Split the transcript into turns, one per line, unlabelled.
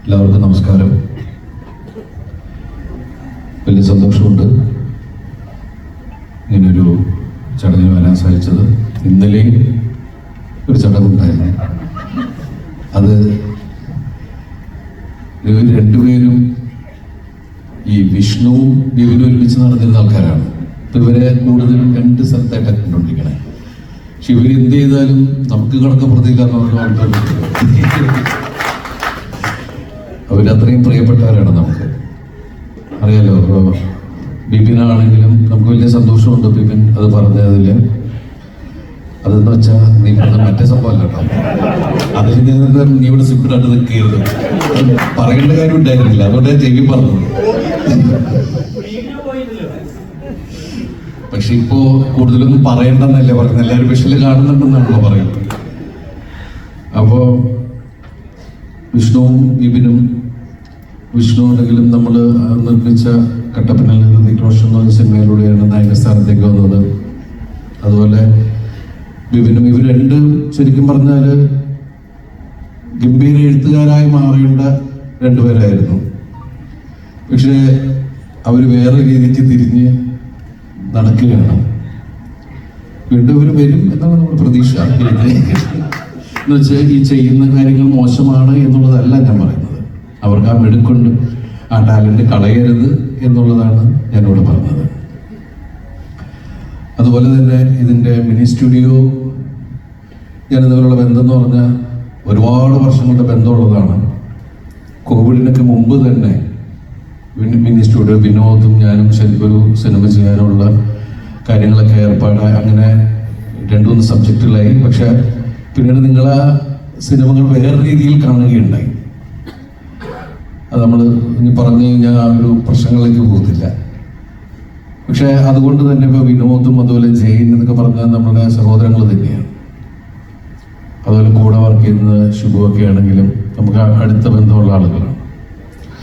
എല്ലാവർക്കും നമസ്കാരം. വലിയ സന്തോഷമുണ്ട് ഇങ്ങനൊരു ചടങ്ങിന് വരാൻ സാധിച്ചത്. ഇന്നലെയും ഒരു ചടങ്ങുണ്ടായിരുന്നു. അത് രണ്ടുപേരും ഈ വിഷ്ണുവും ബിബിനും ഒരുമിച്ച് നടന്നിരുന്ന ആൾക്കാരാണ്. ഇപ്പം ഇവരെ കൂടുതലും രണ്ട് സ്ഥലത്തായിട്ടാണ് കണ്ടുകൊണ്ടിരിക്കണേ. പക്ഷെ ഇവർ എന്ത് ചെയ്താലും നമുക്ക് കണക്കപ്പുറത്തേക്ക് അവരത്രയും പ്രിയപ്പെട്ടവരാണ്. നമുക്ക് അറിയാലോ. ബിബിനാണെങ്കിലും നമുക്ക് വലിയ സന്തോഷമുണ്ട് ബിബിൻ അത് പറഞ്ഞതിൽ. അതെന്ന് വെച്ചാൽ നീ പറഞ്ഞ മറ്റേ സംഭവമല്ല കേട്ടോ. അതിൽ ഞാൻ നീ ഇവിടെ സിമ്പിളായിട്ട് നിൽക്കരുത്, പറയേണ്ട കാര്യം ഉണ്ടായിരുന്നില്ല, അതുകൊണ്ട് ഞാൻ ചെവി പറഞ്ഞത്. പക്ഷെ ഇപ്പോ കൂടുതലൊന്നും പറയണ്ടെന്നല്ലേ പറയുന്നത്, എല്ലാവരും വിഷല് കാണുന്നുണ്ടെന്നാണല്ലോ പറയുന്നത്. അപ്പോ വിഷ്ണുവും ബിബിനും, വിഷ്ണു ഉണ്ടെങ്കിലും നമ്മൾ നിർമ്മിച്ച കട്ടപ്പനയിൽ ഹൃതിക് റോഷൻ എന്ന സിനിമയിലൂടെയാണ് നായകസ്ഥാനത്തേക്ക് വന്നത്. അതുപോലെ ബിബിനും, ഇവർ രണ്ടും ശരിക്കും പറഞ്ഞാൽ ഗംഭീര എഴുത്തുകാരായി മാറേണ്ട രണ്ടുപേരായിരുന്നു. പക്ഷേ അവർ വേറെ രീതിക്ക് തിരിഞ്ഞ് നടക്കുകയാണ്. വീണ്ടും ഇവർ വരും എന്നാണ് നമ്മുടെ പ്രതീക്ഷ. എന്ന് വെച്ചാൽ ഈ ചെയ്യുന്ന കാര്യങ്ങൾ മോശമാണ് എന്നുള്ളതല്ല ഞാൻ പറയുന്നത്. അവർക്ക് ആ മിടുക്കുണ്ട്, ആ ടാലന്റ് കളയരുത് എന്നുള്ളതാണ് ഞാനിവിടെ പറഞ്ഞത്. അതുപോലെ തന്നെ ഇതിൻ്റെ മിനി സ്റ്റുഡിയോ ഞാനിതുപോലുള്ള ബന്ധം എന്ന് പറഞ്ഞാൽ ഒരുപാട് വർഷങ്ങളുടെ ബന്ധമുള്ളതാണ്. കോവിഡിനൊക്കെ മുമ്പ് തന്നെ മിനി സ്റ്റുഡിയോ വിനോദും ഞാനും ശരിക്കൊരു സിനിമ ചെയ്യാനുള്ള കാര്യങ്ങളൊക്കെ ഏർപ്പാടായി. അങ്ങനെ 2-3 സബ്ജക്റ്റുകളായി. പക്ഷെ പിന്നീട് നിങ്ങൾ ആ സിനിമകൾ വേറെ രീതിയിൽ കാണുകയുണ്ടായി. അത് നമ്മൾ ഇനി പറഞ്ഞു കഴിഞ്ഞാൽ ആ ഒരു പ്രശ്നങ്ങളിലേക്ക് പോകുന്നില്ല. പക്ഷെ അതുകൊണ്ട് തന്നെ ഇപ്പോൾ വിനോദും അതുപോലെ ജെയിൻ എന്നൊക്കെ പറഞ്ഞാൽ നമ്മുടെ സഹോദരങ്ങൾ തന്നെയാണ്. അതുപോലെ കൂടെ വർക്ക് ചെയ്യുന്ന ശുഭമൊക്കെ ആണെങ്കിലും നമുക്ക് അടുത്ത ബന്ധമുള്ള ആളുകളാണ്.